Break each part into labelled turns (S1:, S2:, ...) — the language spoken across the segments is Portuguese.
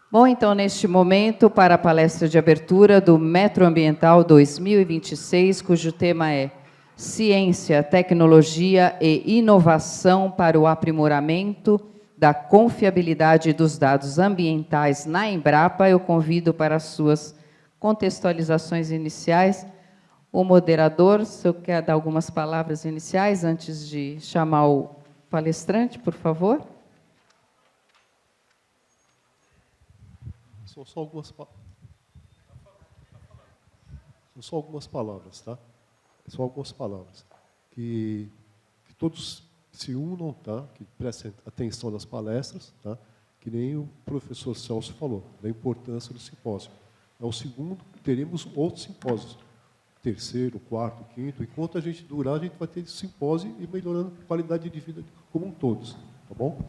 S1: Bom, então, neste momento, para a palestra de abertura do Metro Ambiental 2026, cujo tema é Ciência, Tecnologia e Inovação para o Aprimoramento da Confiabilidade dos Dados Ambientais na Embrapa, eu convido para as suas contextualizações iniciais o moderador. O senhor quer dar algumas palavras iniciais antes de chamar o palestrante, por favor?
S2: São só algumas palavras, tá? São algumas palavras. Que todos se unam, tá? Que prestem atenção nas palestras, tá? Que nem o professor Celso falou, da importância do simpósio. É o segundo, teremos outros simpósios. Terceiro, quarto, quinto. Enquanto a gente durar, a gente vai ter simpósio e melhorando a qualidade de vida como um todos. Tá bom?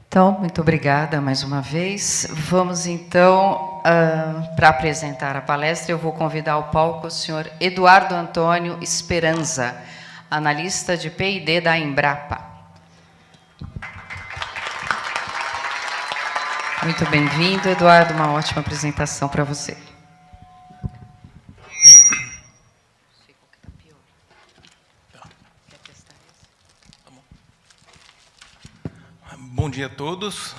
S1: Então, muito obrigada mais uma vez. Vamos, então, para apresentar a palestra, eu vou convidar ao palco o senhor Eduardo Antônio Esperanza, analista de P&D da Embrapa. Muito bem-vindo, Eduardo. Uma ótima apresentação para você.
S3: Bom dia a todos.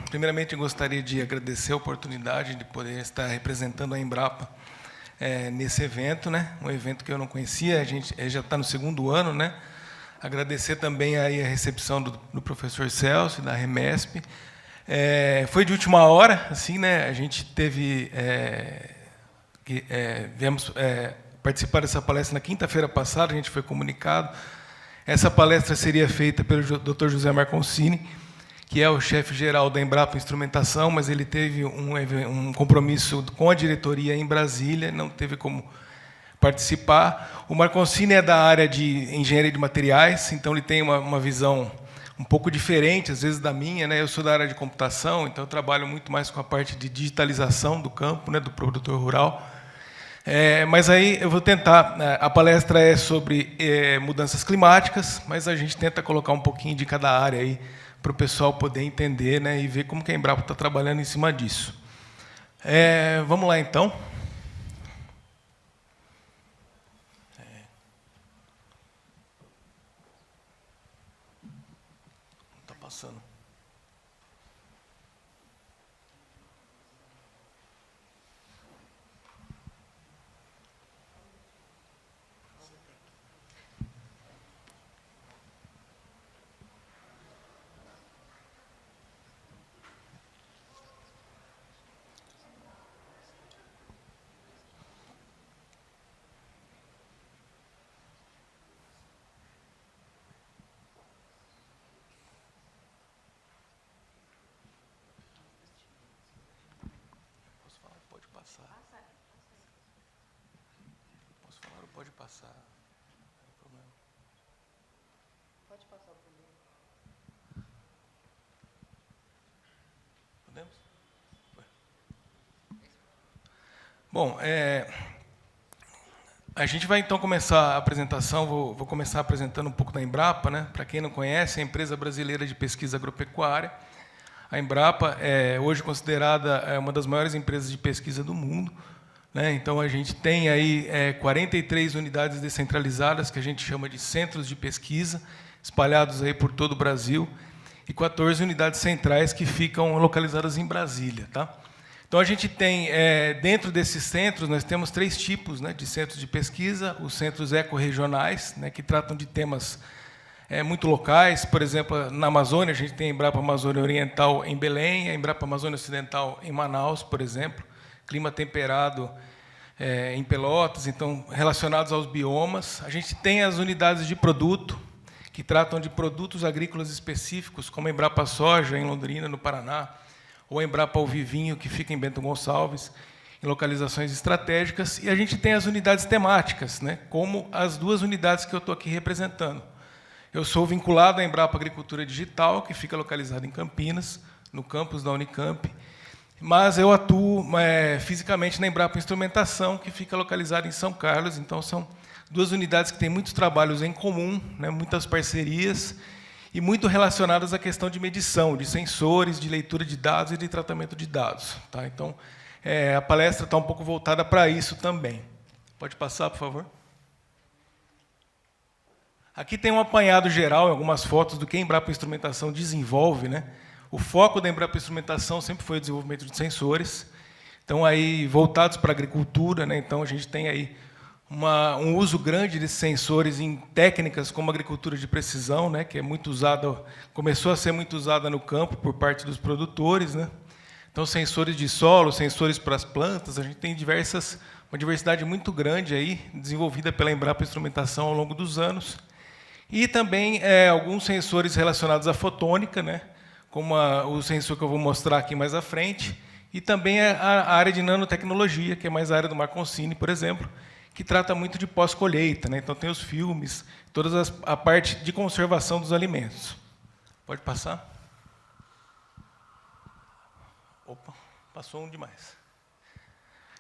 S3: Primeiramente, gostaria de agradecer a oportunidade de poder estar representando a Embrapa nesse evento, né? Um evento que eu não conhecia, a gente já está no segundo ano, né? Agradecer também aí a recepção do professor Celso, da Remesp. Foi de última hora, assim, né? A gente teve viemos participar dessa palestra na quinta-feira passada, a gente foi comunicado. Essa palestra seria feita pelo Dr. José Marconcini, que é o chefe-geral da Embrapa Instrumentação, mas ele teve um compromisso com a diretoria em Brasília, não teve como participar. O Marconcini é da área de engenharia de materiais, então ele tem uma visão um pouco diferente, às vezes, da minha, né? Eu sou da área de computação, então eu trabalho muito mais com a parte de digitalização do campo, né, do produtor rural. Mas aí eu vou tentar, a palestra é sobre mudanças climáticas, mas a gente tenta colocar um pouquinho de cada área aí para o pessoal poder entender, né, e ver como que a Embrapa está trabalhando em cima disso. Vamos lá, então. Está passando. Posso falar ou pode passar? Não tem problema.
S1: Pode passar o primeiro.
S3: Podemos? Bom, a gente vai então começar a apresentação, vou começar apresentando um pouco da Embrapa, né? Para quem não conhece, é a empresa brasileira de pesquisa agropecuária. A Embrapa é hoje considerada uma das maiores empresas de pesquisa do mundo, né? Então, a gente tem aí 43 unidades descentralizadas, que a gente chama de centros de pesquisa, espalhados aí por todo o Brasil, e 14 unidades centrais que ficam localizadas em Brasília, tá? Então, a gente tem, dentro desses centros, nós temos 3 tipos, né, de centros de pesquisa: os centros ecorregionais, né, que tratam de temas muito locais. Por exemplo, na Amazônia, a gente tem a Embrapa Amazônia Oriental em Belém, a Embrapa Amazônia Ocidental em Manaus, por exemplo, clima temperado em Pelotas, então, relacionados aos biomas. A gente tem as unidades de produto, que tratam de produtos agrícolas específicos, como a Embrapa Soja, em Londrina, no Paraná, ou a Embrapa Alvivinho, que fica em Bento Gonçalves, em localizações estratégicas. E a gente tem as unidades temáticas, né, como as 2 unidades que eu estou aqui representando. Eu sou vinculado à Embrapa Agricultura Digital, que fica localizada em Campinas, no campus da Unicamp, mas eu atuo fisicamente na Embrapa Instrumentação, que fica localizada em São Carlos. Então, são 2 unidades que têm muitos trabalhos em comum, né, muitas parcerias, e muito relacionadas à questão de medição, de sensores, de leitura de dados e de tratamento de dados. Tá? Então, a palestra está um pouco voltada para isso também. Pode passar, por favor? Aqui tem um apanhado geral, algumas fotos do que a Embrapa Instrumentação desenvolve, né? O foco da Embrapa Instrumentação sempre foi o desenvolvimento de sensores, então aí voltados para a agricultura, né? Então a gente tem aí um uso grande de sensores em técnicas como agricultura de precisão, né? Que é muito usada, começou a ser muito usada no campo por parte dos produtores, né? Então sensores de solo, sensores para as plantas, a gente tem uma diversidade muito grande aí desenvolvida pela Embrapa Instrumentação ao longo dos anos. E também alguns sensores relacionados à fotônica, né, como o sensor que eu vou mostrar aqui mais à frente, e também a área de nanotecnologia, que é mais a área do Marconcini, por exemplo, que trata muito de pós-colheita, né? Então tem os filmes, toda a parte de conservação dos alimentos. Pode passar? Opa, passou um demais.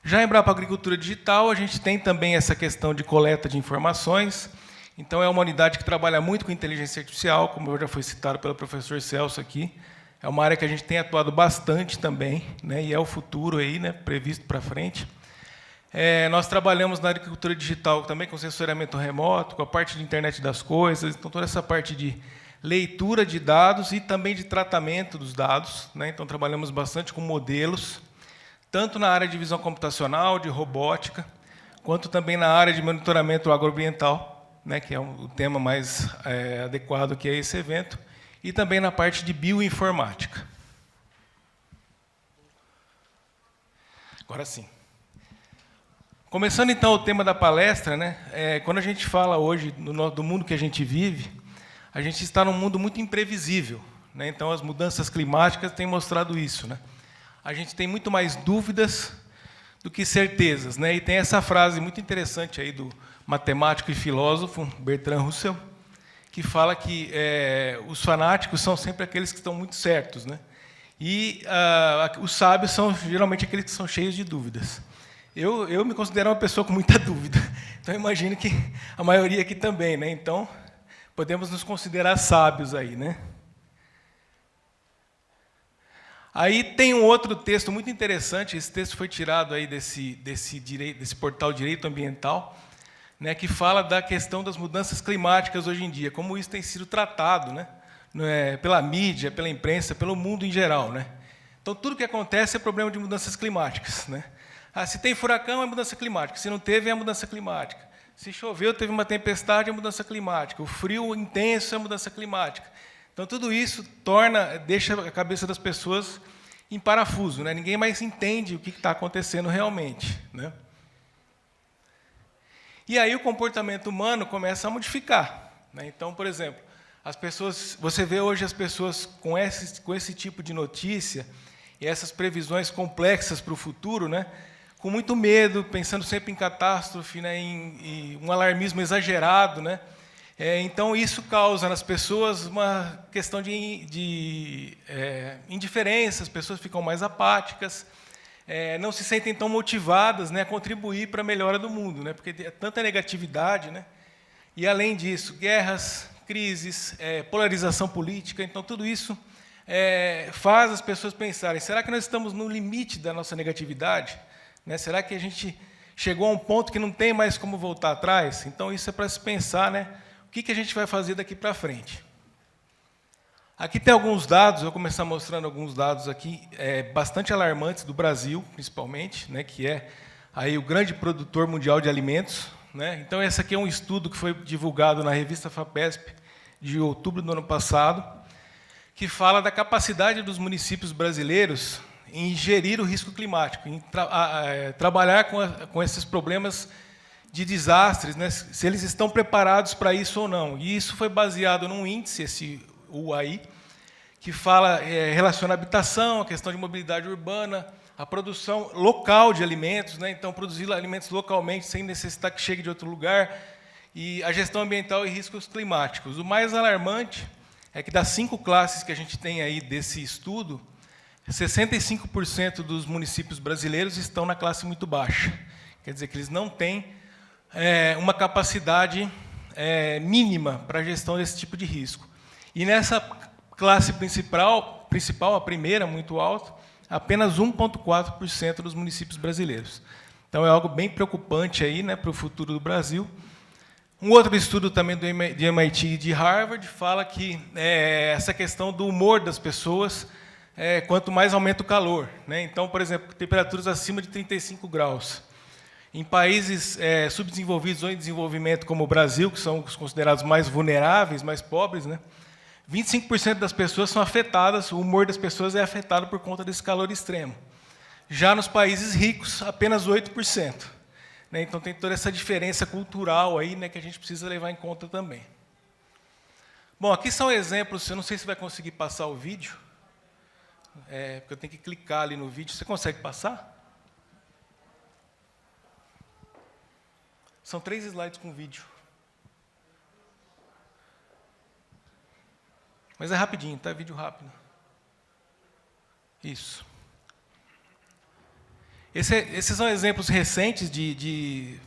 S3: Já em Embrapa Agricultura Digital, a gente tem também essa questão de coleta de informações. Então, é uma unidade que trabalha muito com inteligência artificial, como já foi citado pelo professor Celso aqui. É uma área que a gente tem atuado bastante também, né, e é o futuro aí, né, previsto para frente. Nós trabalhamos na agricultura digital também com sensoriamento remoto, com a parte de internet das coisas, então toda essa parte de leitura de dados e também de tratamento dos dados, né? Então, trabalhamos bastante com modelos, tanto na área de visão computacional, de robótica, quanto também na área de monitoramento agroambiental, né, que é o tema mais adequado que é esse evento, e também na parte de bioinformática. Agora sim. Começando, então, o tema da palestra, né, quando a gente fala hoje do mundo que a gente vive, a gente está num mundo muito imprevisível, né, então as mudanças climáticas têm mostrado isso, né. A gente tem muito mais dúvidas do que certezas, né, e tem essa frase muito interessante aí do matemático e filósofo Bertrand Russell, que fala que os fanáticos são sempre aqueles que estão muito certos, né? E os sábios são geralmente aqueles que são cheios de dúvidas. Eu me considero uma pessoa com muita dúvida, então eu imagino que a maioria aqui também, né? Então podemos nos considerar sábios aí, né? Aí tem um outro texto muito interessante. Esse texto foi tirado aí desse portal Direito Ambiental, né, que fala da questão das mudanças climáticas hoje em dia, como isso tem sido tratado, né, pela mídia, pela imprensa, pelo mundo em geral, né. Então, tudo que acontece é problema de mudanças climáticas, né. Se tem furacão, é mudança climática. Se não teve, é mudança climática. Se choveu, teve uma tempestade, é mudança climática. O frio intenso é mudança climática. Então, tudo isso deixa a cabeça das pessoas em parafuso, né. Ninguém mais entende o que está acontecendo realmente, né. E aí o comportamento humano começa a modificar, né? Então, por exemplo, você vê hoje as pessoas com esse tipo de notícia e essas previsões complexas para o futuro, né? Com muito medo, pensando sempre em catástrofe, né? Em um alarmismo exagerado, né? Então, isso causa nas pessoas uma questão de indiferença, as pessoas ficam mais apáticas, não se sentem tão motivadas, né, a contribuir para a melhora do mundo, né, porque é tanta negatividade, né, e, além disso, guerras, crises, polarização política. Então, tudo isso faz as pessoas pensarem, será que nós estamos no limite da nossa negatividade? Né, será que a gente chegou a um ponto que não tem mais como voltar atrás? Então, isso é para se pensar, né, o que a gente vai fazer daqui para frente. Aqui tem alguns dados, eu vou começar mostrando alguns dados aqui, bastante alarmantes do Brasil, principalmente, né, que é aí o grande produtor mundial de alimentos, né. Então, esse aqui é um estudo que foi divulgado na revista FAPESP, de outubro do ano passado, que fala da capacidade dos municípios brasileiros em gerir o risco climático, em trabalhar com esses problemas de desastres, né, se eles estão preparados para isso ou não. E isso foi baseado num índice, o AI, que relaciona a habitação, a questão de mobilidade urbana, a produção local de alimentos, né? Então, produzir alimentos localmente, sem necessitar que chegue de outro lugar, e a gestão ambiental e riscos climáticos. O mais alarmante é que, das 5 classes que a gente tem aí desse estudo, 65% dos municípios brasileiros estão na classe muito baixa. Quer dizer, que eles não têm uma capacidade mínima para a gestão desse tipo de risco. E nessa classe principal, a primeira, muito alta, apenas 1,4% dos municípios brasileiros. Então, é algo bem preocupante aí, né, para o futuro do Brasil. Um outro estudo também de MIT e de Harvard fala que essa questão do humor das pessoas, quanto mais aumenta o calor, né? Então, por exemplo, temperaturas acima de 35 graus. Em países subdesenvolvidos ou em desenvolvimento, como o Brasil, que são os considerados mais vulneráveis, mais pobres, né, 25% das pessoas são afetadas, o humor das pessoas é afetado por conta desse calor extremo. Já nos países ricos, apenas 8%. Né? Então, tem toda essa diferença cultural aí, né, que a gente precisa levar em conta também. Bom, aqui são exemplos, eu não sei se vai conseguir passar o vídeo, porque eu tenho que clicar ali no vídeo. Você consegue passar? São 3 slides com vídeo. Mas é rapidinho, tá? É vídeo rápido. Isso. Esses são exemplos recentes de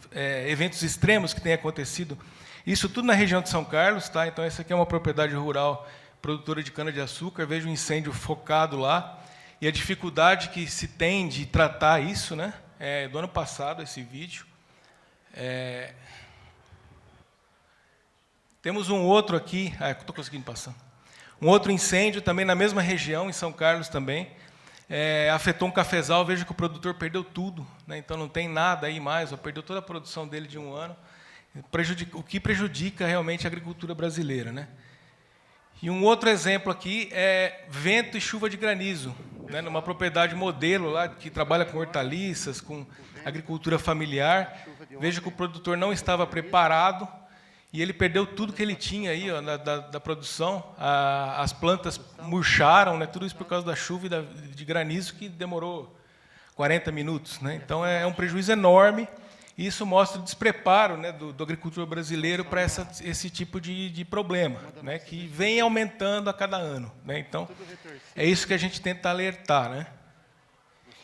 S3: eventos extremos que têm acontecido. Isso tudo na região de São Carlos, tá? Então, essa aqui é uma propriedade rural produtora de cana-de-açúcar. Veja um incêndio focado lá. E a dificuldade que se tem de tratar isso, né? Do ano passado, esse vídeo. Temos um outro aqui. Estou conseguindo passar. Um outro incêndio também na mesma região, em São Carlos também. Afetou um cafezal. Veja que o produtor perdeu tudo, né? Então não tem nada aí mais, perdeu toda a produção dele de um ano, o que prejudica realmente a agricultura brasileira, né? E um outro exemplo aqui é vento e chuva de granizo, né? Numa propriedade modelo lá que trabalha com hortaliças, com agricultura familiar. Veja que o produtor não estava preparado e ele perdeu tudo que ele tinha aí, ó, da produção. As plantas murcharam, né? Tudo isso por causa da chuva e de granizo, que demorou 40 minutos. Né? Então, é um prejuízo enorme, e isso mostra o despreparo, né, do agricultor brasileiro para esse tipo de problema, né, que vem aumentando a cada ano. Né? Então, é isso que a gente tenta alertar. Né?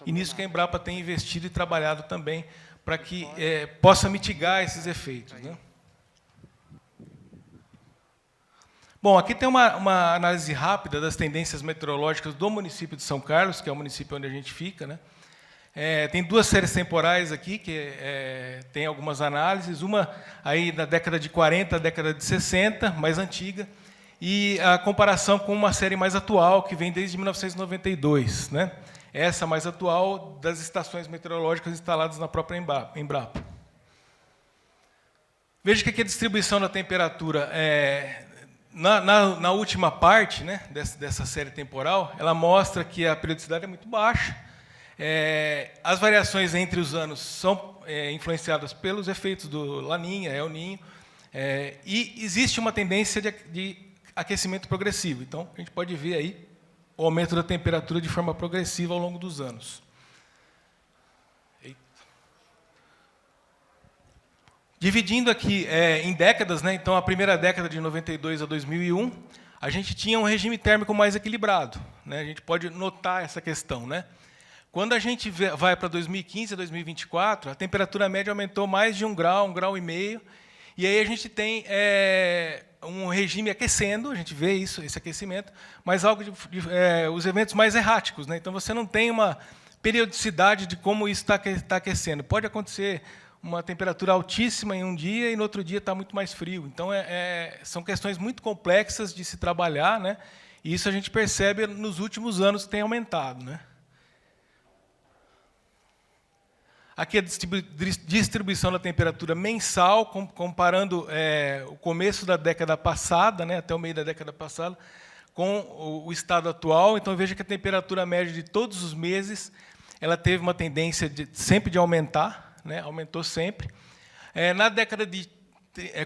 S3: E nisso que a Embrapa tem investido e trabalhado também, para que possa mitigar esses efeitos. Né? Bom, aqui tem uma análise rápida das tendências meteorológicas do município de São Carlos, que é o município onde a gente fica. Né? Tem 2 séries temporais aqui, que tem algumas análises, uma aí da década de 40, década de 60, mais antiga, e a comparação com uma série mais atual, que vem desde 1992. Né? Essa mais atual das estações meteorológicas instaladas na própria Embrapa. Veja que aqui a distribuição da temperatura na última parte, né, dessa série temporal, ela mostra que a periodicidade é muito baixa. As variações entre os anos são influenciadas pelos efeitos do Laninha, El Ninho, e existe uma tendência de aquecimento progressivo. Então, a gente pode ver aí o aumento da temperatura de forma progressiva ao longo dos anos. Dividindo aqui em décadas, né? Então, a primeira década de 92 a 2001, a gente tinha um regime térmico mais equilibrado. Né? A gente pode notar essa questão. Né? Quando a gente vai para 2015 a 2024, a temperatura média aumentou mais de 1 grau e meio, e aí a gente tem um regime aquecendo, a gente vê esse aquecimento, mas os eventos mais erráticos. Né? Então, você não tem uma periodicidade de como isso está aquecendo. Pode acontecer uma temperatura altíssima em um dia e no outro dia está muito mais frio. Então, são questões muito complexas de se trabalhar, né? E isso a gente percebe nos últimos anos que tem aumentado. Né? Aqui a distribuição da temperatura mensal, comparando o começo da década passada, né, até o meio da década passada, com o estado atual. Então, veja que a temperatura média de todos os meses ela teve uma tendência sempre de aumentar. Né, aumentou sempre. Na década de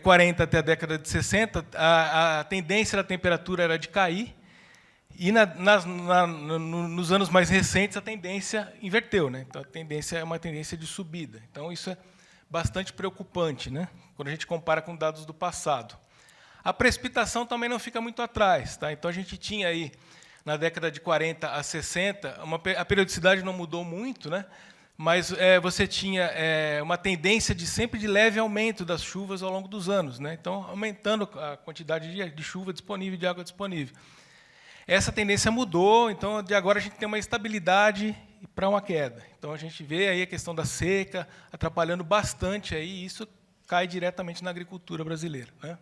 S3: 40 até a década de 60, a tendência da temperatura era de cair, e nos anos mais recentes a tendência inverteu. Né? Então, a tendência é uma tendência de subida. Então, isso é bastante preocupante, né, quando a gente compara com dados do passado. A precipitação também não fica muito atrás. Tá? Então, a gente tinha aí, na década de 40 a 60, a periodicidade não mudou muito, né? mas você tinha uma tendência sempre de leve aumento das chuvas ao longo dos anos, né? Então, aumentando a quantidade de chuva disponível, de água disponível. Essa tendência mudou, então, de agora a gente tem uma estabilidade para uma queda. Então, a gente vê aí a questão da seca atrapalhando bastante, aí, e isso cai diretamente na agricultura brasileira, né?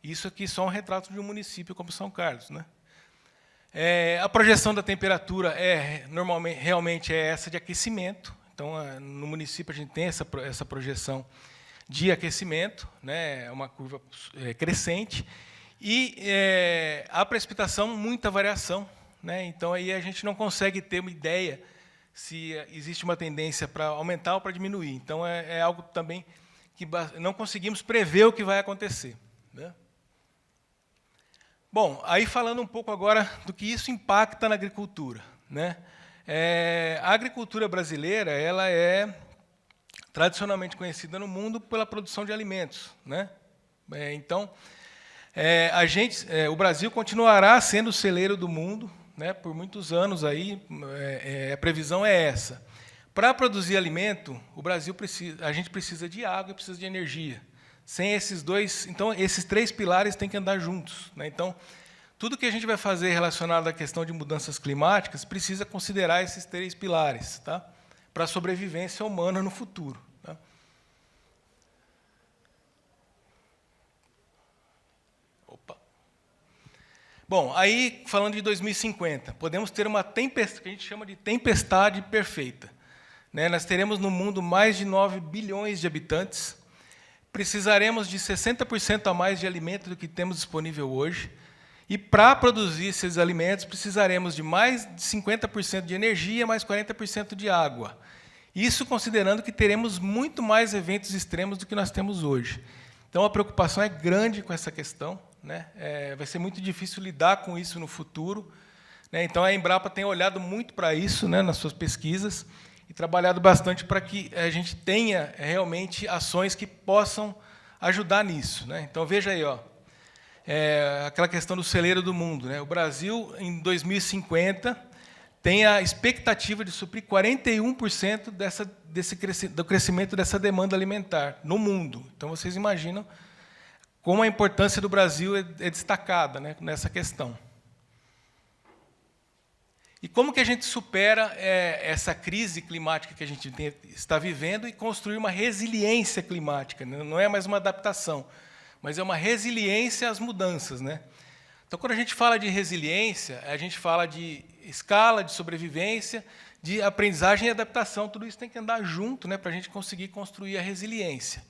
S3: Isso aqui só um retrato de um município como São Carlos, né? A projeção da temperatura realmente é essa de aquecimento. Então, no município, a gente tem essa projeção de aquecimento, né, uma curva crescente, e a precipitação, muita variação, né? Então, aí a gente não consegue ter uma ideia se existe uma tendência para aumentar ou para diminuir. Então, é algo também que não conseguimos prever o que vai acontecer, né? Bom, aí falando um pouco agora do que isso impacta na agricultura, né? A agricultura brasileira, ela é tradicionalmente conhecida no mundo pela produção de alimentos, né? Então, o Brasil continuará sendo o celeiro do mundo, né, por muitos anos aí. A previsão é essa. Para produzir alimento, a gente precisa de água e precisa de energia. Sem esses dois, então esses três pilares têm que andar juntos, né? Então, tudo que a gente vai fazer relacionado à questão de mudanças climáticas precisa considerar esses três pilares, tá? Para a sobrevivência humana no futuro, tá? Opa. Bom, aí, falando de 2050, podemos ter uma tempestade, que a gente chama de tempestade perfeita, né? Nós teremos no mundo mais de 9 bilhões de habitantes, precisaremos de 60% a mais de alimento do que temos disponível hoje, e para produzir esses alimentos precisaremos de mais de 50% de energia, mais 40% de água. Isso considerando que teremos muito mais eventos extremos do que nós temos hoje. Então, a preocupação é grande com essa questão, né? Vai ser muito difícil lidar com isso no futuro, né? Então, a Embrapa tem olhado muito para isso, né, nas suas pesquisas, e trabalhado bastante para que a gente tenha realmente ações que possam ajudar nisso, né? Então, veja aí, aquela questão do celeiro do mundo, né? O Brasil, em 2050, tem a expectativa de suprir 41% do crescimento dessa demanda alimentar no mundo. Então, vocês imaginam como a importância do Brasil é destacada, né, nessa questão. E como que a gente supera essa crise climática que a gente está vivendo e construir uma resiliência climática, né? Não é mais uma adaptação, mas é uma resiliência às mudanças, né? Então, quando a gente fala de resiliência, a gente fala de escala, de sobrevivência, de aprendizagem e adaptação. Tudo isso tem que andar junto, né, para a gente conseguir construir a resiliência.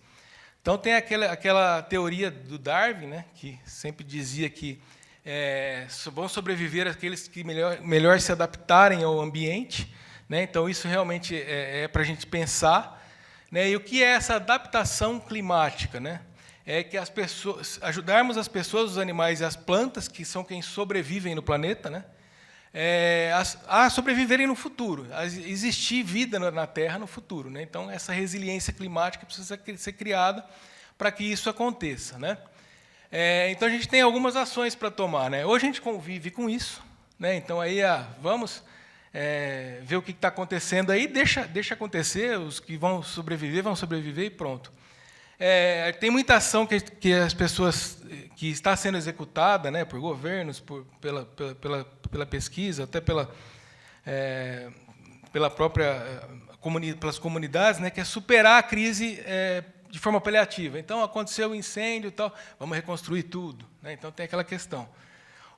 S3: Então, tem aquela teoria do Darwin, né, que sempre dizia que vão sobreviver aqueles que melhor se adaptarem ao ambiente, né? Então, isso realmente é para a gente pensar, né? E o que é essa adaptação climática, né? É que ajudarmos as pessoas, os animais e as plantas, que são quem sobrevivem no planeta, né, a sobreviverem no futuro, a existir vida na Terra no futuro, né? Então, essa resiliência climática precisa ser criada para que isso aconteça, né? Então, a gente tem algumas ações para tomar, né? Hoje a gente convive com isso, né? Então, aí vamos ver o que está acontecendo aí, deixa acontecer, os que vão sobreviver e pronto. Tem muita ação que as pessoas que está sendo executada, né, por governos, pela pesquisa, até pela própria pelas comunidades, né, que é superar a crise de forma paliativa. Então, aconteceu o incêndio e tal, vamos reconstruir tudo, né? Então, tem aquela questão.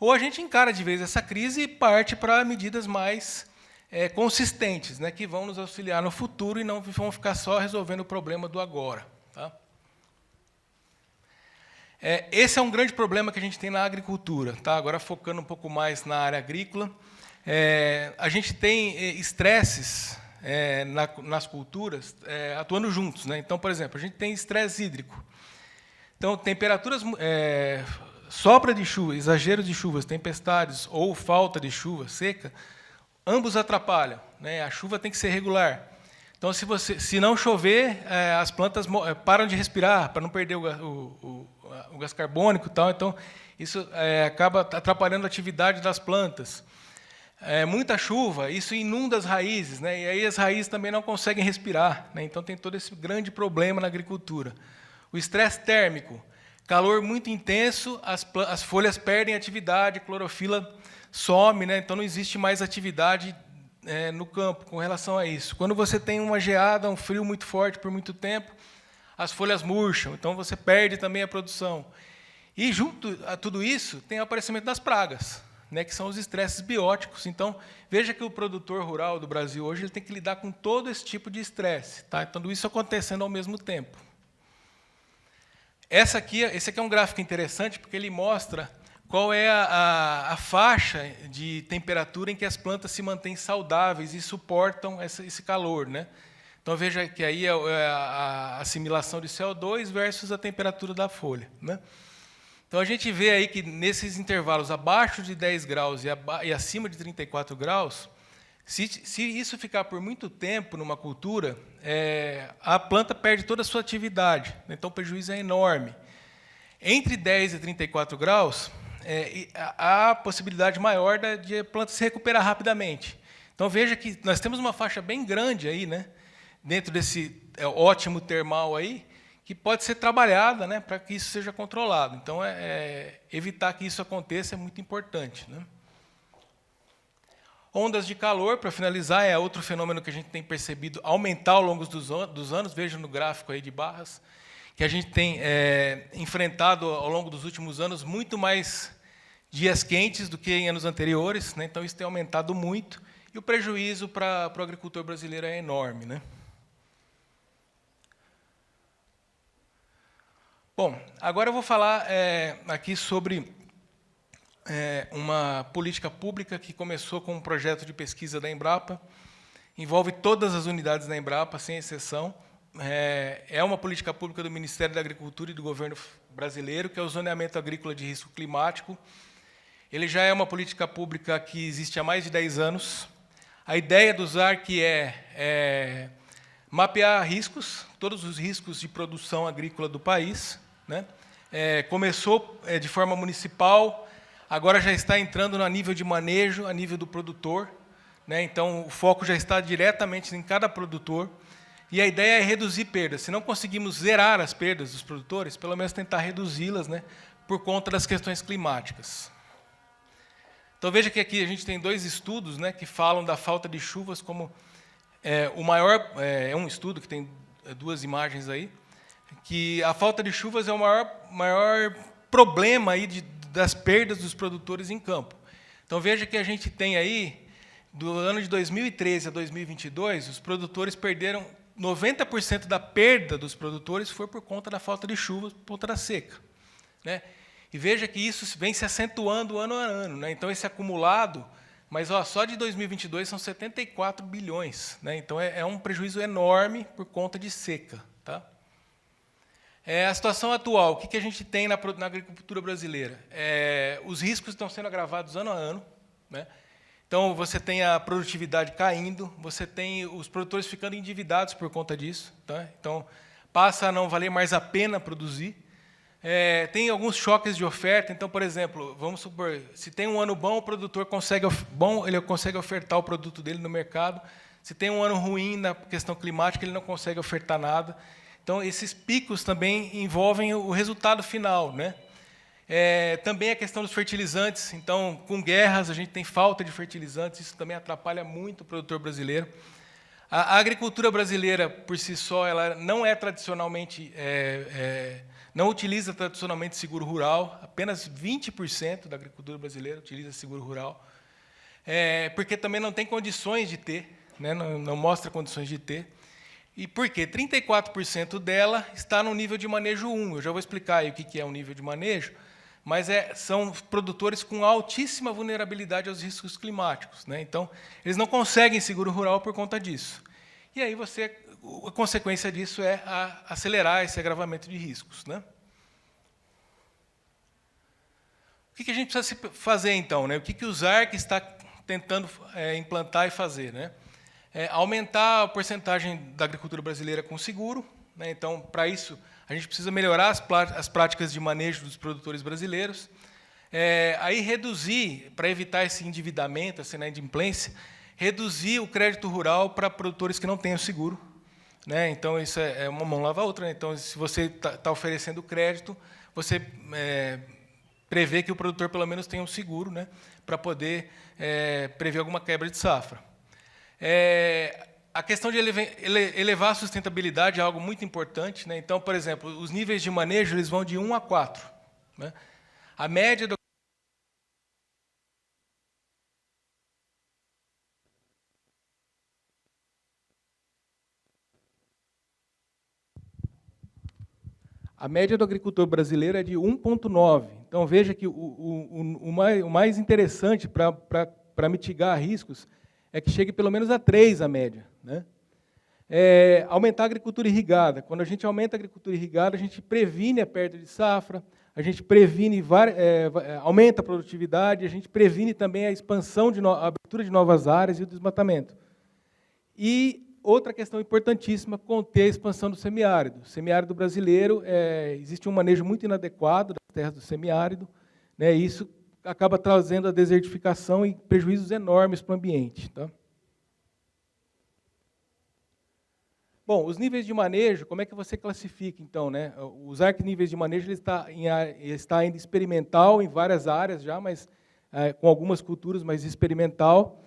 S3: Ou a gente encara de vez essa crise e parte para medidas mais consistentes, né, que vão nos auxiliar no futuro e não vão ficar só resolvendo o problema do agora, tá? Esse é um grande problema que a gente tem na agricultura, tá? Agora, focando um pouco mais na área agrícola, a gente tem estresses nas culturas atuando juntos, né? Então, por exemplo, a gente tem estresse hídrico. Então, temperaturas, sopra de chuva, exagero de chuvas, tempestades ou falta de chuva, seca, ambos atrapalham, né? A chuva tem que ser regular. Então, se não chover, as plantas param de respirar para não perder o gás carbônico e tal. Então, isso acaba atrapalhando a atividade das plantas. muita chuva, isso inunda as raízes, né? E aí as raízes também não conseguem respirar, né? Então tem todo esse grande problema na agricultura. O estresse térmico, calor muito intenso, as folhas perdem atividade, a clorofila some, né? Então não existe mais atividade no campo com relação a isso. Quando você tem uma geada, um frio muito forte por muito tempo, as folhas murcham, então você perde também a produção. E junto a tudo isso tem o aparecimento das pragas, né, que são os estresses bióticos. Então, veja que o produtor rural do Brasil hoje ele tem que lidar com todo esse tipo de estresse, tá? Então, tudo isso acontecendo ao mesmo tempo. Esse aqui é um gráfico interessante, porque ele mostra qual é a faixa de temperatura em que as plantas se mantêm saudáveis e suportam esse calor, né? Então, veja que aí é a assimilação de CO2 versus a temperatura da folha, né? Então, a gente vê aí que, nesses intervalos abaixo de 10 graus e acima de 34 graus, se isso ficar por muito tempo numa cultura, a planta perde toda a sua atividade. Então, o prejuízo é enorme. Entre 10 e 34 graus, há a possibilidade maior de a planta se recuperar rapidamente. Então, veja que nós temos uma faixa bem grande aí, né, dentro desse ótimo termal aí, que pode ser trabalhada, né, para que isso seja controlado. Então, evitar que isso aconteça é muito importante, né? Ondas de calor, para finalizar, é outro fenômeno que a gente tem percebido aumentar ao longo dos anos. Veja no gráfico aí de barras, que a gente tem enfrentado ao longo dos últimos anos muito mais dias quentes do que em anos anteriores, né? Então, isso tem aumentado muito, e o prejuízo para o agricultor brasileiro é enorme, né? Bom, agora eu vou falar aqui sobre uma política pública que começou com um projeto de pesquisa da Embrapa, envolve todas as unidades da Embrapa, sem exceção. É uma política pública do Ministério da Agricultura e do governo brasileiro, que é o zoneamento agrícola de risco climático. Ele já é uma política pública que existe há mais de 10 anos. A ideia do ZARC é mapear riscos, todos os riscos de produção agrícola do país, né? Começou de forma municipal, agora já está entrando a nível de manejo, a nível do produtor, né? Então, o foco já está diretamente em cada produtor, e a ideia é reduzir perdas. Se não conseguimos zerar as perdas dos produtores, pelo menos tentar reduzi-las, né, por conta das questões climáticas. Então, veja que aqui a gente tem 2 estudos, né, que falam da falta de chuvas como o maior, um estudo que tem 2 imagens aí, que a falta de chuvas é o maior problema aí das perdas dos produtores em campo. Então, veja que a gente tem aí, do ano de 2013 a 2022, os produtores perderam 90% da perda dos produtores foi por conta da falta de chuva, por conta da seca, né? E veja que isso vem se acentuando ano a ano, né? Então, esse acumulado, mas só de 2022 são 74 bilhões, né? Então, é um prejuízo enorme por conta de seca, tá? A situação atual, o que a gente tem na agricultura brasileira? Os riscos estão sendo agravados ano a ano, né? Então, você tem a produtividade caindo, você tem os produtores ficando endividados por conta disso, tá? Então, passa a não valer mais a pena produzir. Tem alguns choques de oferta. Então, por exemplo, vamos supor, se tem um ano bom, o produtor consegue ofertar o produto dele no mercado. Se tem um ano ruim na questão climática, ele não consegue ofertar nada. Então, esses picos também envolvem o resultado final, né? Também a questão dos fertilizantes. Então, com guerras, a gente tem falta de fertilizantes, isso também atrapalha muito o produtor brasileiro. A agricultura brasileira, por si só, ela não é tradicionalmente, não utiliza tradicionalmente seguro rural, apenas 20% da agricultura brasileira utiliza seguro rural, porque também não tem condições de ter, né? Não mostra condições de ter. E por quê? 34% dela está no nível de manejo 1. Eu já vou explicar aí o que é um nível de manejo, mas são produtores com altíssima vulnerabilidade aos riscos climáticos, né? Então, eles não conseguem seguro rural por conta disso. E aí a consequência disso é acelerar esse agravamento de riscos, né? O que a gente precisa fazer, então, né? O que o ZARC está tentando implantar e fazer, né? Aumentar a porcentagem da agricultura brasileira com seguro, né? Então, para isso, a gente precisa melhorar as práticas de manejo dos produtores brasileiros, Aí reduzir, para evitar esse endividamento, essa inadimplência, reduzir o crédito rural para produtores que não tenham seguro, né? Então, isso é uma mão lava a outra, né? Então, se você está oferecendo crédito, você prevê que o produtor, pelo menos, tenha um seguro, né, para poder prever alguma quebra de safra. A questão de elevar a sustentabilidade é algo muito importante, né? Então, por exemplo, os níveis de manejo eles vão de 1 a 4. Né? A média do agricultor brasileiro é de 1,9. Então, veja que o mais interessante para mitigar riscos é que chegue pelo menos a 3 a média. Né? Aumentar a agricultura irrigada. Quando a gente aumenta a agricultura irrigada, a gente previne a perda de safra, a gente previne, aumenta a produtividade, a gente previne também a expansão, a abertura de novas áreas e o desmatamento. E outra questão importantíssima, conter a expansão do semiárido. O semiárido brasileiro, existe um manejo muito inadequado das terras do semiárido, né, e isso acaba trazendo a desertificação e prejuízos enormes para o ambiente. Tá? Bom, os níveis de manejo, como é que você classifica, então? Né? Os níveis de manejo ele está ainda experimental em várias áreas já, mas com algumas culturas, mas experimental.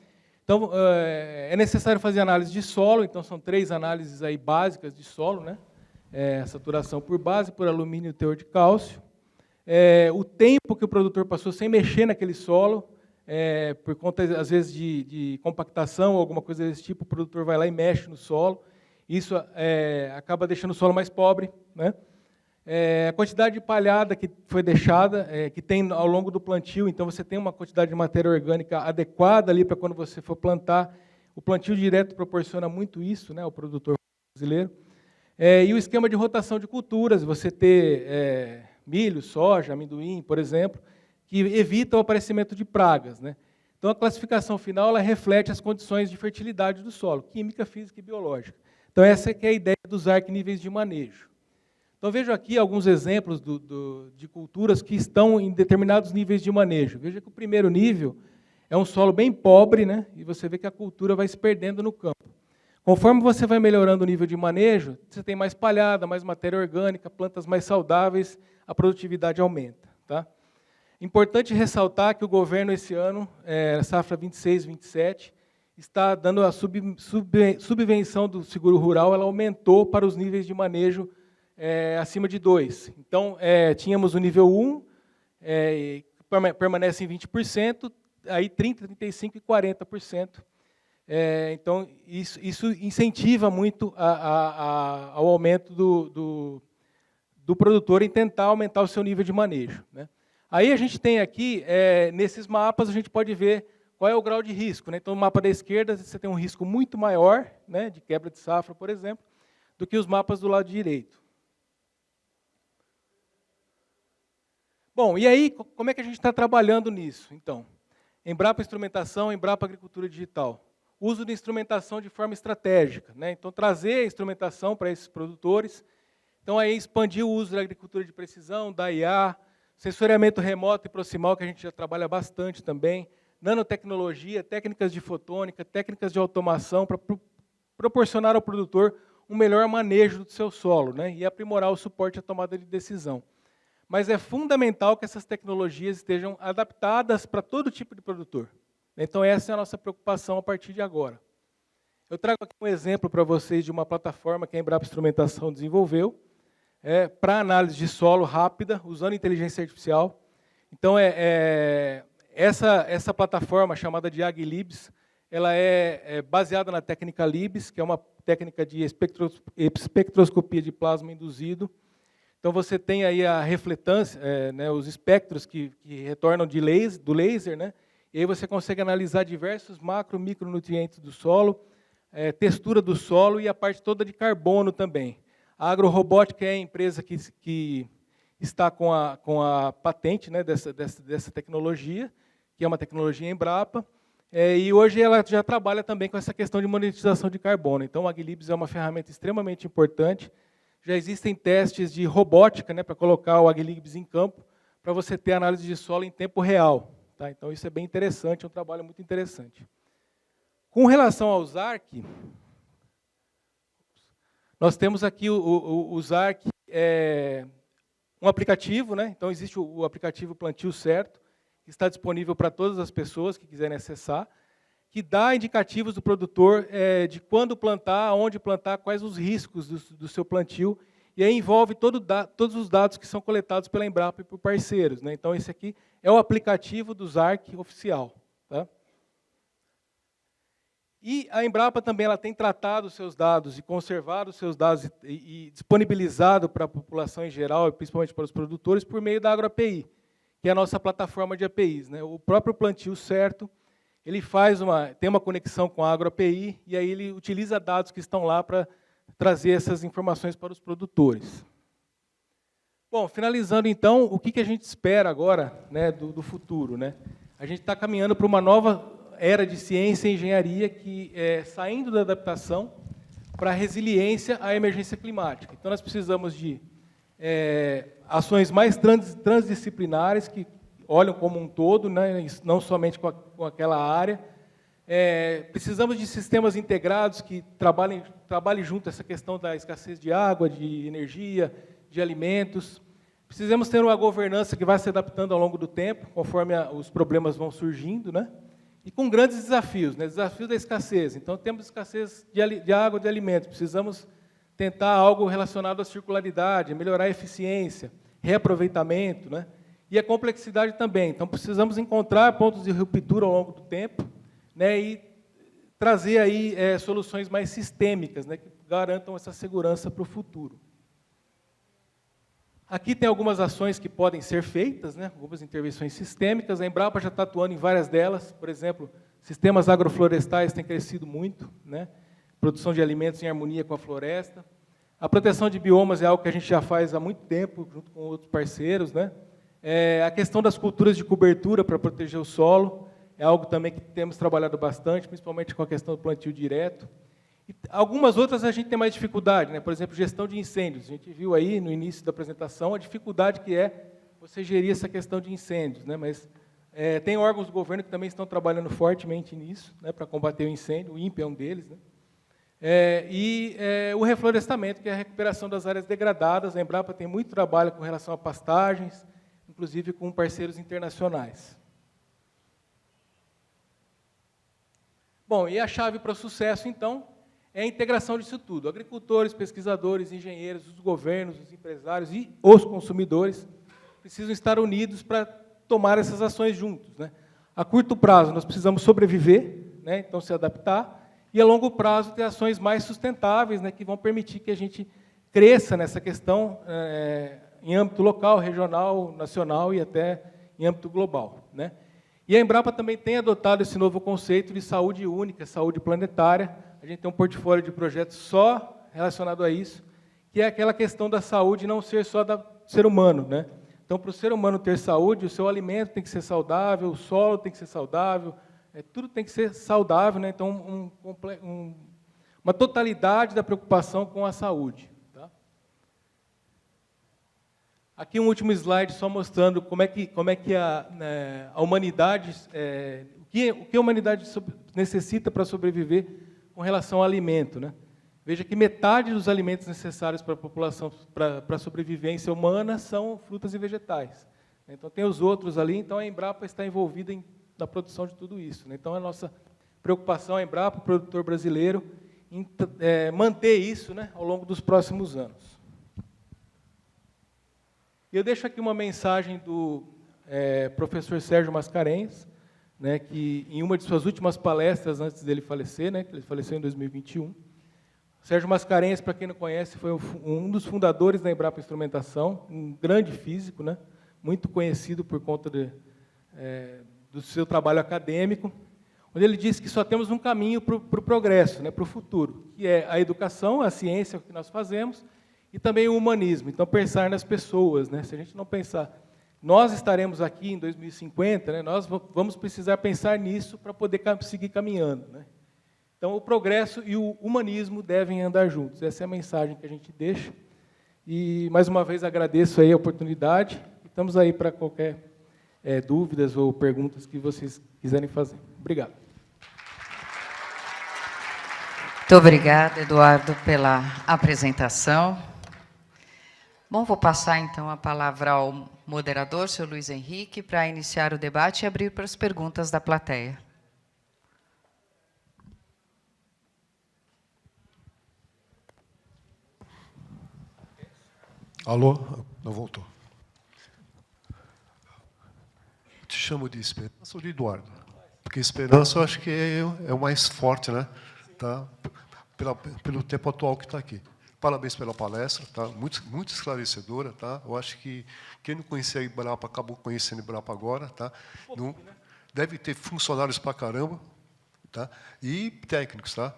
S3: Então, é necessário fazer análise de solo, então são 3 análises aí básicas de solo, né? Saturação por base, por alumínio e teor de cálcio. O tempo que o produtor passou sem mexer naquele solo, por conta, às vezes, de compactação ou alguma coisa desse tipo, o produtor vai lá e mexe no solo. Isso acaba deixando o solo mais pobre. Né? A quantidade de palhada que foi deixada, que tem ao longo do plantio, então você tem uma quantidade de matéria orgânica adequada ali para quando você for plantar. O plantio direto proporciona muito isso, né, ao produtor brasileiro. E o esquema de rotação de culturas, você ter milho, soja, amendoim, por exemplo, que evita o aparecimento de pragas. Né? Então, a classificação final ela reflete as condições de fertilidade do solo, química, física e biológica. Então, essa que é a ideia dos níveis de manejo. Então, vejo aqui alguns exemplos de culturas que estão em determinados níveis de manejo. Veja que o primeiro nível é um solo bem pobre, né? E você vê que a cultura vai se perdendo no campo. Conforme você vai melhorando o nível de manejo, você tem mais palhada, mais matéria orgânica, plantas mais saudáveis, a produtividade aumenta. Tá? Importante ressaltar que o governo, esse ano, safra 26/27, está dando a subvenção do seguro rural, ela aumentou para os níveis de manejo acima de 2. Então, tínhamos o nível 1, permanece em 20%, aí 30%, 35% e 40%. Então, isso incentiva muito ao aumento do produtor em tentar aumentar o seu nível de manejo. Né? Aí a gente tem aqui, nesses mapas, a gente pode ver qual é o grau de risco. Né? Então, no mapa da esquerda, você tem um risco muito maior, né, de quebra de safra, por exemplo, do que os mapas do lado direito. Bom, e aí, como é que a gente está trabalhando nisso? Então, Embrapa Instrumentação, Embrapa Agricultura Digital. Uso de instrumentação de forma estratégica. Né? Então, trazer a instrumentação para esses produtores. Então, aí, expandir o uso da agricultura de precisão, da IA, sensoriamento remoto e proximal, que a gente já trabalha bastante também, nanotecnologia, técnicas de fotônica, técnicas de automação, para proporcionar ao produtor um melhor manejo do seu solo, né? E aprimorar o suporte à tomada de decisão. Mas é fundamental que essas tecnologias estejam adaptadas para todo tipo de produtor. Então, essa é a nossa preocupação a partir de agora. Eu trago aqui um exemplo para vocês de uma plataforma que a Embrapa Instrumentação desenvolveu para análise de solo rápida, usando inteligência artificial. Então, essa plataforma, chamada de AgLibs, ela é baseada na técnica Libs, que é uma técnica de espectroscopia de plasma induzido. Então, você tem aí a refletância, né, os espectros que retornam do laser, né, e aí você consegue analisar diversos macro e micronutrientes do solo, textura do solo e a parte toda de carbono também. A AgroRobótica é a empresa que está com a patente, né, dessa tecnologia, que é uma tecnologia Embrapa, e hoje ela já trabalha também com essa questão de monetização de carbono. Então, o AgLibs é uma ferramenta extremamente importante. Já existem testes de robótica, né, para colocar o AgLibs em campo, para você ter análise de solo em tempo real. Tá? Então, isso é bem interessante, é um trabalho muito interessante. Com relação ao ZARC, nós temos aqui o ZARC, um aplicativo, né? Então, existe o aplicativo Plantio Certo, que está disponível para todas as pessoas que quiserem acessar, que dá indicativos do produtor de quando plantar, onde plantar, quais os riscos do seu plantio, e aí envolve todos os dados que são coletados pela Embrapa e por parceiros, né? Então, esse aqui é o aplicativo do ZARC oficial. Tá? E a Embrapa também ela tem tratado os seus dados e conservado os seus dados e disponibilizado para a população em geral, e principalmente para os produtores, por meio da AgroAPI, que é a nossa plataforma de APIs. Né? O próprio Plantio Certo, ele tem uma conexão com a AgroAPI, e aí ele utiliza dados que estão lá para trazer essas informações para os produtores. Bom, finalizando então, o que a gente espera agora, né, do futuro? Né? A gente está caminhando para uma nova era de ciência e engenharia que saindo da adaptação para a resiliência à emergência climática. Então, nós precisamos de ações mais transdisciplinares, que olham como um todo, né, não somente com aquela área. Precisamos de sistemas integrados que trabalhem junto essa questão da escassez de água, de energia, de alimentos. Precisamos ter uma governança que vai se adaptando ao longo do tempo, conforme os problemas vão surgindo, né? E com grandes desafios, né? Desafios da escassez. Então, temos escassez de água e de alimentos. Precisamos tentar algo relacionado à circularidade, melhorar a eficiência, reaproveitamento, né? E a complexidade também. Então, precisamos encontrar pontos de ruptura ao longo do tempo, né? E trazer aí soluções mais sistêmicas, né? Que garantam essa segurança para o futuro. Aqui tem algumas ações que podem ser feitas, né? Algumas intervenções sistêmicas. A Embrapa já está atuando em várias delas. Por exemplo, sistemas agroflorestais têm crescido muito, né? Produção de alimentos em harmonia com a floresta. A proteção de biomas é algo que a gente já faz há muito tempo, junto com outros parceiros, né? A questão das culturas de cobertura para proteger o solo é algo também que temos trabalhado bastante, principalmente com a questão do plantio direto. E algumas outras a gente tem mais dificuldade, né? Por exemplo, gestão de incêndios. A gente viu aí no início da apresentação a dificuldade que é você gerir essa questão de incêndios, né? Mas tem órgãos do governo que também estão trabalhando fortemente nisso, né? Para combater o incêndio, o INPE é um deles, né? O reflorestamento, que é a recuperação das áreas degradadas. A Embrapa tem muito trabalho com relação a pastagens, inclusive com parceiros internacionais. Bom, e a chave para o sucesso, então, é a integração disso tudo. Agricultores, pesquisadores, engenheiros, os governos, os empresários e os consumidores precisam estar unidos para tomar essas ações juntos, né? A curto prazo, nós precisamos sobreviver, né? Então, se adaptar, e a longo prazo, ter ações mais sustentáveis, né? Que vão permitir que a gente cresça nessa questão em âmbito local, regional, nacional e até em âmbito global, né? E a Embrapa também tem adotado esse novo conceito de saúde única, saúde planetária. A gente tem um portfólio de projetos só relacionado a isso, que é aquela questão da saúde não ser só do ser humano, né? Então, para o ser humano ter saúde, o seu alimento tem que ser saudável, o solo tem que ser saudável, tudo tem que ser saudável, né? Então, uma totalidade da preocupação com a saúde. Tá? Aqui um último slide só mostrando como é que a humanidade, o que a humanidade necessita para sobreviver com relação ao alimento, né? Veja que metade dos alimentos necessários para a população, para a sobrevivência humana, são frutas e vegetais. Então, tem os outros ali, então a Embrapa está envolvida na produção de tudo isso, né? Então, a nossa preocupação, a Embrapa, o produtor brasileiro, em manter isso, né, ao longo dos próximos anos. E eu deixo aqui uma mensagem do professor Sérgio Mascarenhas, né, que em uma de suas últimas palestras, antes dele falecer, né, que ele faleceu em 2021, Sérgio Mascarenhas, para quem não conhece, foi um dos fundadores da Embrapa Instrumentação, um grande físico, né, muito conhecido por conta do seu trabalho acadêmico, onde ele disse que só temos um caminho para o progresso, né, para o futuro, que é a educação, a ciência, o que nós fazemos, e também o humanismo. Então, pensar nas pessoas, né? Se a gente não pensar, nós estaremos aqui em 2050, né, nós vamos precisar pensar nisso para poder seguir caminhando, né? Então, o progresso e o humanismo devem andar juntos. Essa é a mensagem que a gente deixa. E, mais uma vez, agradeço aí a oportunidade e estamos aí para qualquer dúvidas ou perguntas que vocês quiserem fazer. Obrigado.
S1: Muito obrigada, Eduardo, pela apresentação. Bom, vou passar, então, a palavra ao moderador, seu Luiz Henrique, para iniciar o debate e abrir para as perguntas da plateia.
S2: Alô? Não voltou. Eu te chamo de Esperança ou de Eduardo? Porque Esperança eu acho que é o mais forte, né? Tá? Pelo tempo atual que está aqui. Parabéns pela palestra, tá? Muito esclarecedora, tá? Eu acho que quem não conhecia a Embrapa acabou conhecendo a Embrapa agora, tá? Não, deve ter funcionários para caramba, tá? E técnicos, tá?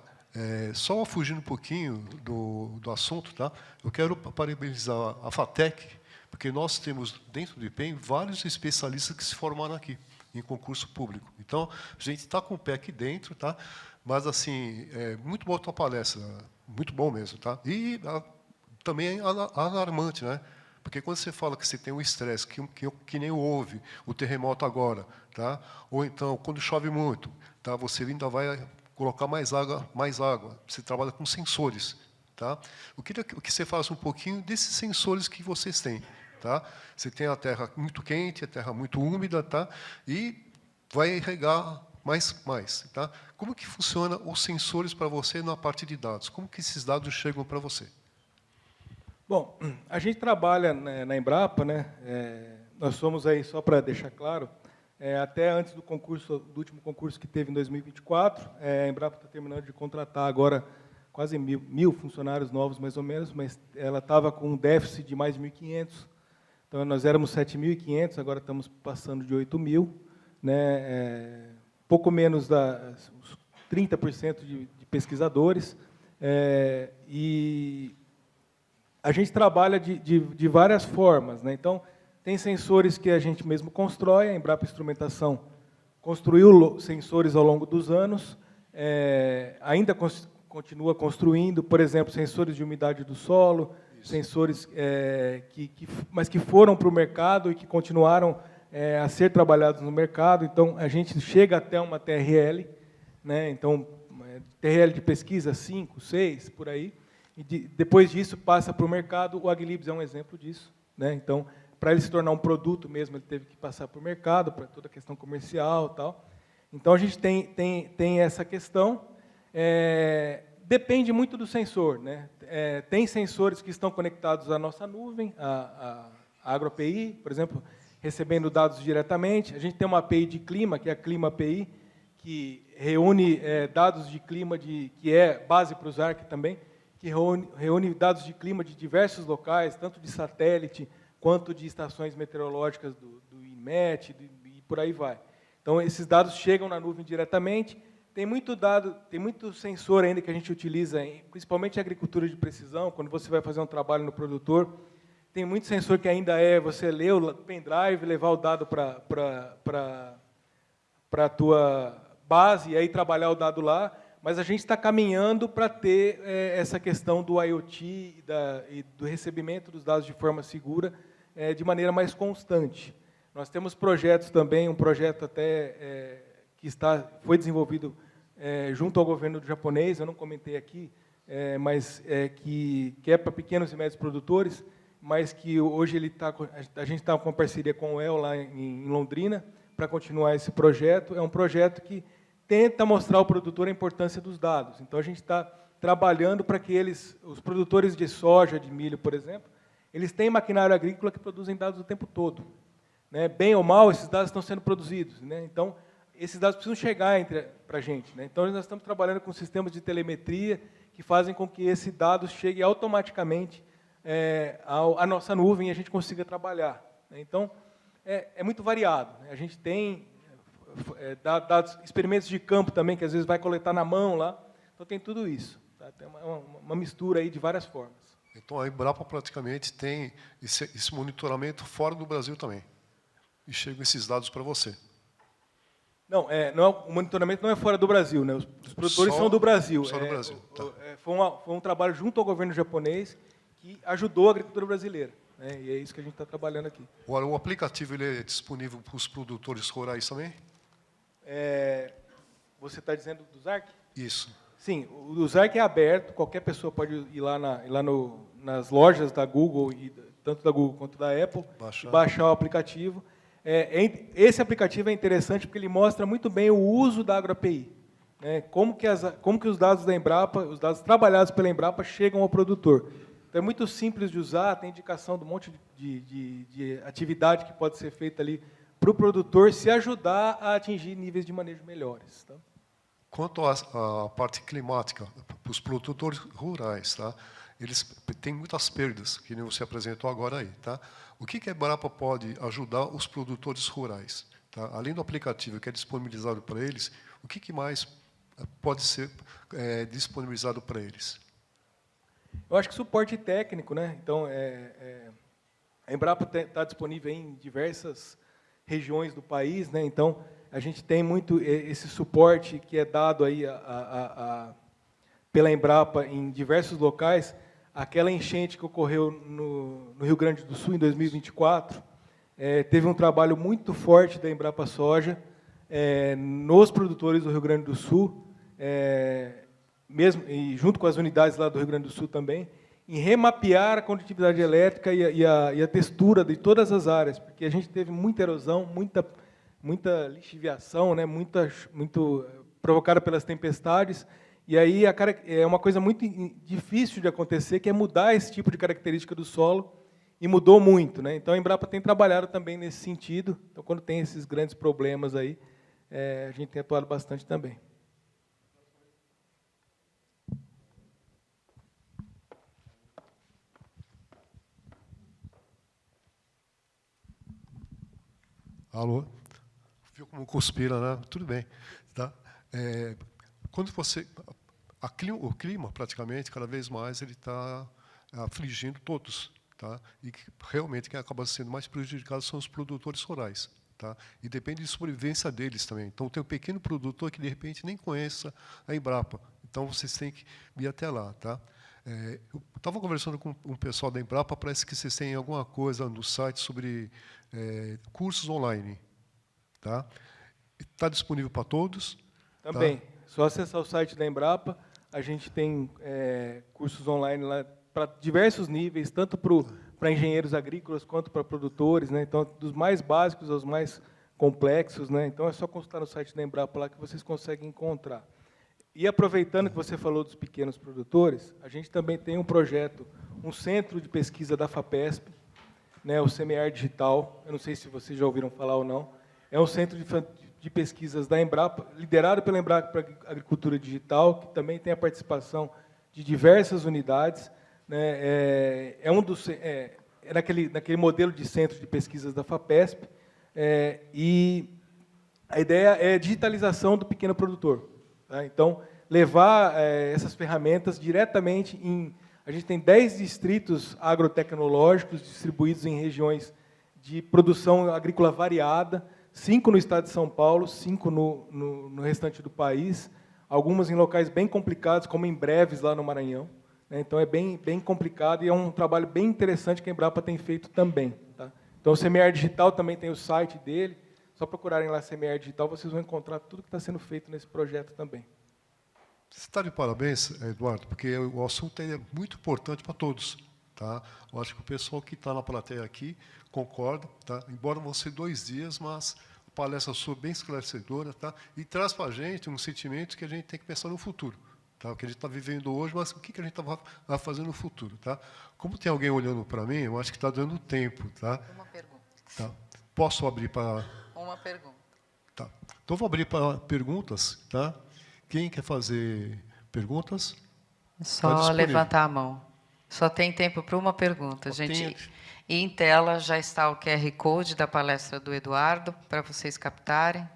S2: Só fugindo um pouquinho do assunto, tá? Eu quero parabenizar a FATEC, porque nós temos dentro do IPEM vários especialistas que se formaram aqui em concurso público. Então a gente está com o pé aqui dentro, tá? Mas assim, muito boa a tua palestra, muito bom mesmo, tá? E também é alarmante, né? Porque quando você fala que você tem um estresse, que nem houve o terremoto agora, tá? Ou então, quando chove muito, tá? Você ainda vai colocar mais água. Você trabalha com sensores, tá? Eu queria que você falasse um pouquinho desses sensores que vocês têm, tá? Você tem a terra muito quente, a terra muito úmida, tá? E vai regar mais, tá? Como que funciona os sensores para você na parte de dados? Como que esses dados chegam para você?
S3: Bom, a gente trabalha na Embrapa, né? Nós somos aí, só para deixar claro, até antes do último concurso que teve em 2024, a Embrapa está terminando de contratar agora quase mil funcionários novos, mais ou menos, mas ela estava com um déficit de mais de 1.500. Então, nós éramos 7.500, agora estamos passando de 8.000, né? Pouco menos uns 30% de pesquisadores, e a gente trabalha de várias formas, né? Então, tem sensores que a gente mesmo constrói, a Embrapa Instrumentação construiu sensores ao longo dos anos, ainda continua construindo, por exemplo, sensores de umidade do solo, isso, sensores mas que foram para o mercado e que continuaram a ser trabalhados no mercado. Então, a gente chega até uma TRL, né? Então, TRL de pesquisa 5, 6, por aí, e depois disso passa para o mercado. O Aglibs é um exemplo disso, né? Então, para ele se tornar um produto mesmo, ele teve que passar para o mercado, para toda a questão comercial e tal. Então, a gente tem essa questão. Depende muito do sensor, né? Tem sensores que estão conectados à nossa nuvem, a AgroAPI, por exemplo, recebendo dados diretamente. A gente tem uma API de clima, que é a Clima API, que reúne dados de clima, que é base para o ZARC também, que reúne dados de clima de diversos locais, tanto de satélite, quanto de estações meteorológicas do INMET, e por aí vai. Então, esses dados chegam na nuvem diretamente. Tem muito sensor ainda que a gente utiliza, principalmente em agricultura de precisão, quando você vai fazer um trabalho no produtor. Tem muito sensor que ainda você ler o pendrive, levar o dado para a tua base e aí trabalhar o dado lá, mas a gente está caminhando para ter essa questão do IoT e do recebimento dos dados de forma segura, de maneira mais constante. Nós temos projetos também, um projeto até que foi desenvolvido junto ao governo japonês, eu não comentei aqui, mas que é para pequenos e médios produtores, mas que hoje a gente está com uma parceria com o El lá em Londrina para continuar esse projeto. É um projeto que tenta mostrar ao produtor a importância dos dados. Então, a gente está trabalhando para que os produtores de soja, de milho, por exemplo, eles têm maquinário agrícola que produzem dados o tempo todo, né? Bem ou mal, esses dados estão sendo produzidos, né? Então, esses dados precisam chegar para a gente, né? Então, nós estamos trabalhando com sistemas de telemetria que fazem com que esse dado chegue automaticamente à nossa nuvem e a gente consiga trabalhar, né? Então, é muito variado, né? A gente tem dados, experimentos de campo também, que às vezes vai coletar na mão lá. Então, tem tudo isso, tá? Tem uma mistura aí de várias formas.
S2: Então, a Embrapa praticamente tem esse monitoramento fora do Brasil também. E chegam esses dados para você.
S3: Não, o monitoramento não é fora do Brasil, né? Os produtores são do Brasil.
S2: Só do Brasil. Tá.
S3: Foi um trabalho junto ao governo japonês que ajudou a agricultura brasileira. né? E é isso que a gente está trabalhando aqui.
S2: Agora, o aplicativo ele é disponível para os produtores rurais também?
S3: Você está dizendo do ZARC?
S2: Isso.
S3: Sim, o ZARC é aberto, qualquer pessoa pode ir lá, nas lojas da Google, tanto da Google quanto da Apple, baixar o aplicativo. Esse aplicativo é interessante porque ele mostra muito bem o uso da AgroAPI, né? Como que os dados da Embrapa, os dados trabalhados pela Embrapa, chegam ao produtor. Então, é muito simples de usar, tem indicação de um monte de atividade que pode ser feita ali para o produtor se ajudar a atingir níveis de manejo melhores. Tá?
S2: Quanto à parte climática, para os produtores rurais, tá? Eles têm muitas perdas, que nem você apresentou agora aí. Tá? O que a Embrapa pode ajudar os produtores rurais? Tá? Além do aplicativo que é disponibilizado para eles, o que mais pode ser disponibilizado para eles?
S3: Eu acho que suporte técnico, né? Então, a Embrapa está disponível em diversas regiões do país, né? Então, a gente tem muito esse suporte que é dado aí pela Embrapa em diversos locais. Aquela enchente que ocorreu no Rio Grande do Sul em 2024, teve um trabalho muito forte da Embrapa Soja nos produtores do Rio Grande do Sul, mesmo e junto com as unidades lá do Rio Grande do Sul também, em remapear a condutividade elétrica e a textura de todas as áreas, porque a gente teve muita erosão, muita lixiviação, né, muito provocada pelas tempestades, e aí é uma coisa muito difícil de acontecer, que é mudar esse tipo de característica do solo, e mudou muito, né? Então, a Embrapa tem trabalhado também nesse sentido, então, quando tem esses grandes problemas aí, a gente tem atuado bastante também.
S2: Alô? Viu como cuspira, né? Tudo bem. Tá? Quando o clima, praticamente, cada vez mais, ele está afligindo todos. Tá? E realmente quem acaba sendo mais prejudicado são os produtores rurais. Tá? E depende de sobrevivência deles também. Então, tem um pequeno produtor que, de repente, nem conheça a Embrapa. Então, vocês têm que ir até lá. Tá? Eu estava conversando com um pessoal da Embrapa, parece que vocês têm alguma coisa no site sobre cursos online. Tá? Está disponível para todos?
S3: Também.
S2: Tá?
S3: Só acessar o site da Embrapa. A gente tem cursos online lá para diversos níveis, tanto para engenheiros agrícolas quanto para produtores, né? Então, dos mais básicos aos mais complexos, né? Então, é só consultar no site da Embrapa lá que vocês conseguem encontrar. E aproveitando que você falou dos pequenos produtores, a gente também tem um projeto, um centro de pesquisa da FAPESP, né, o Semear Digital, eu não sei se vocês já ouviram falar ou não, é um centro de pesquisas da Embrapa, liderado pela Embrapa Agricultura Digital, que também tem a participação de diversas unidades, né, naquele modelo de centro de pesquisas da FAPESP, e a ideia é a digitalização do pequeno produtor. Tá? Então, levar essas ferramentas diretamente A gente tem 10 distritos agrotecnológicos distribuídos em regiões de produção agrícola variada, 5 no estado de São Paulo, 5 no restante do país, algumas em locais bem complicados, como em Breves, lá no Maranhão. Então, é bem complicado e é um trabalho bem interessante que a Embrapa tem feito também. Tá? Então, o Semear Digital também tem o site dele. Só procurarem lá Semear Digital, vocês vão encontrar tudo que está sendo feito nesse projeto também.
S2: Você está de parabéns, Eduardo, porque o assunto é muito importante para todos. Tá? Eu acho que o pessoal que está na plateia aqui concorda. Tá? Embora vão ser 2 dias, mas a palestra sua é bem esclarecedora, tá? E traz para a gente um sentimento que a gente tem que pensar no futuro. Tá? O que a gente está vivendo hoje, mas o que a gente vai fazer no futuro. Tá? Como tem alguém olhando para mim, eu acho que está dando tempo. Tá?
S4: Uma pergunta.
S2: Tá? Posso abrir para...
S4: Uma pergunta.
S2: Tá. Então, vou abrir para perguntas. Tá? Quem quer fazer perguntas?
S4: Só levantar a mão. Só tem tempo para uma pergunta, gente. E em tela já está o QR Code da palestra do Eduardo, para vocês captarem.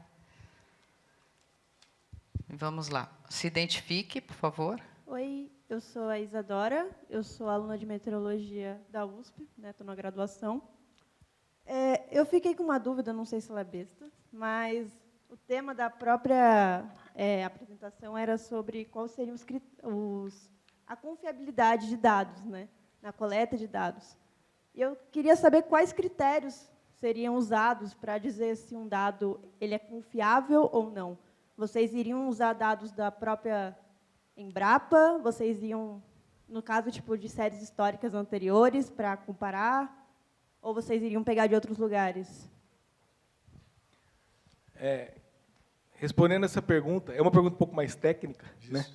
S4: Vamos lá. Se identifique, por favor.
S5: Oi, eu sou a Isadora, eu sou aluna de meteorologia da USP, estou na graduação. Eu fiquei com uma dúvida, não sei se ela é besta, mas o tema da própria apresentação era sobre quais seriam a confiabilidade de dados, né, na coleta de dados. E eu queria saber quais critérios seriam usados para dizer se um dado ele é confiável ou não. Vocês iriam usar dados da própria Embrapa? Vocês iam, no caso tipo de séries históricas anteriores, para comparar? Ou vocês iriam pegar de outros lugares?
S3: Respondendo essa pergunta, é uma pergunta um pouco mais técnica, né?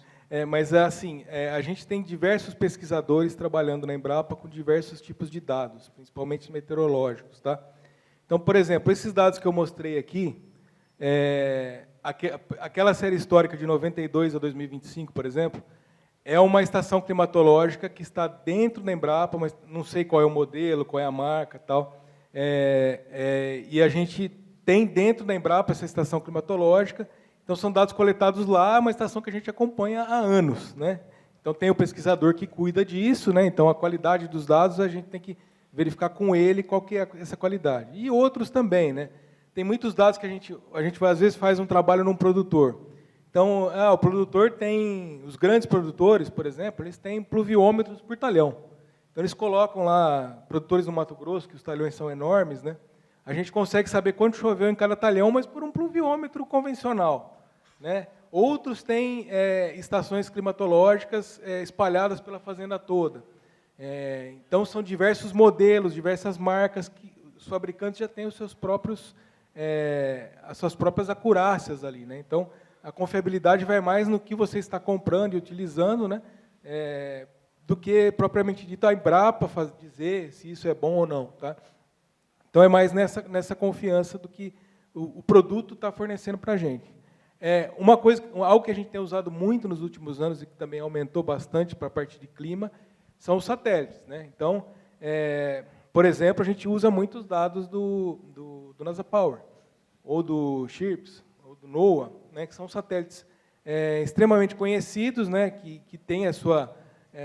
S3: Mas assim, a gente tem diversos pesquisadores trabalhando na Embrapa com diversos tipos de dados, principalmente meteorológicos, tá? Então, por exemplo, esses dados que eu mostrei aqui, aquela série histórica de 92 a 2025, por exemplo, é uma estação climatológica que está dentro da Embrapa, mas não sei qual é o modelo, qual é a marca, tal. E a gente tem dentro da Embrapa essa estação climatológica. Então, são dados coletados lá, uma estação que a gente acompanha há anos, né? Então, tem o pesquisador que cuida disso, né? Então, a qualidade dos dados, a gente tem que verificar com ele qual que é essa qualidade. E outros também, né? Tem muitos dados que a gente às vezes, faz um trabalho num produtor. Então, o produtor tem... Os grandes produtores, por exemplo, eles têm pluviômetros por talhão. Então, eles colocam lá, produtores no Mato Grosso, que os talhões são enormes, né? A gente consegue saber quanto choveu em cada talhão, mas por um pluviômetro convencional, né? Outros têm estações climatológicas espalhadas pela fazenda toda. Então, são diversos modelos, diversas marcas, que os fabricantes já têm os seus próprios, as suas próprias acurácias ali, né? Então, a confiabilidade vai mais no que você está comprando e utilizando, né? Do que, propriamente dito, a Embrapa dizer se isso é bom ou não, tá? Então, é mais nessa confiança do que o produto está fornecendo para a gente. Algo que a gente tem usado muito nos últimos anos e que também aumentou bastante para a parte de clima, são os satélites, né? Então, por exemplo, a gente usa muitos dados do NASA Power, ou do CHIRPS, ou do NOAA, né, que são satélites extremamente conhecidos, né, que têm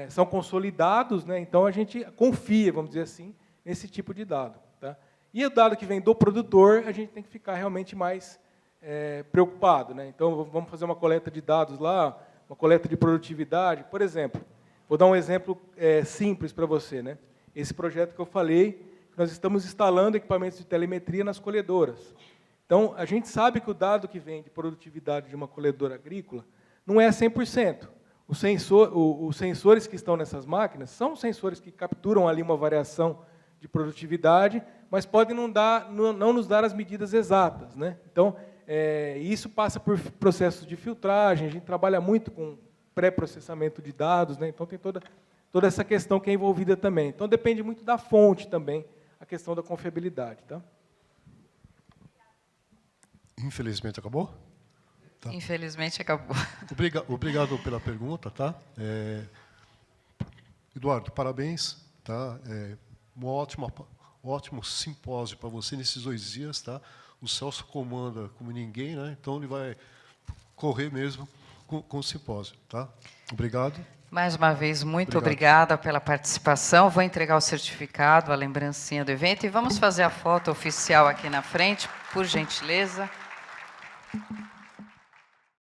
S3: são consolidados, né? Então, a gente confia, vamos dizer assim, nesse tipo de dado, tá? E o dado que vem do produtor, a gente tem que ficar realmente mais preocupado, né? Então, vamos fazer uma coleta de dados lá, uma coleta de produtividade. Por exemplo, vou dar um exemplo simples para você, né? Esse projeto que eu falei, nós estamos instalando equipamentos de telemetria nas colhedoras. Então, a gente sabe que o dado que vem de produtividade de uma colhedora agrícola não é 100%. Os sensores que estão nessas máquinas são sensores que capturam ali uma variação de produtividade, mas podem não nos dar as medidas exatas, né? Então, isso passa por processos de filtragem, a gente trabalha muito com pré-processamento de dados, né? Então, tem toda essa questão que é envolvida também. Então, depende muito da fonte também, a questão da confiabilidade. Tá?
S2: Infelizmente, acabou? Tá.
S4: Infelizmente, acabou.
S2: Obrigado pela pergunta. Tá? Eduardo, parabéns. Tá? Um ótimo simpósio para você nesses 2 dias. Tá? O Celso comanda como ninguém, né? Então ele vai correr mesmo com o simpósio. Tá? Obrigado.
S4: Mais uma vez, muito obrigada pela participação. Vou entregar o certificado, a lembrancinha do evento, e vamos fazer a foto oficial aqui na frente, por gentileza.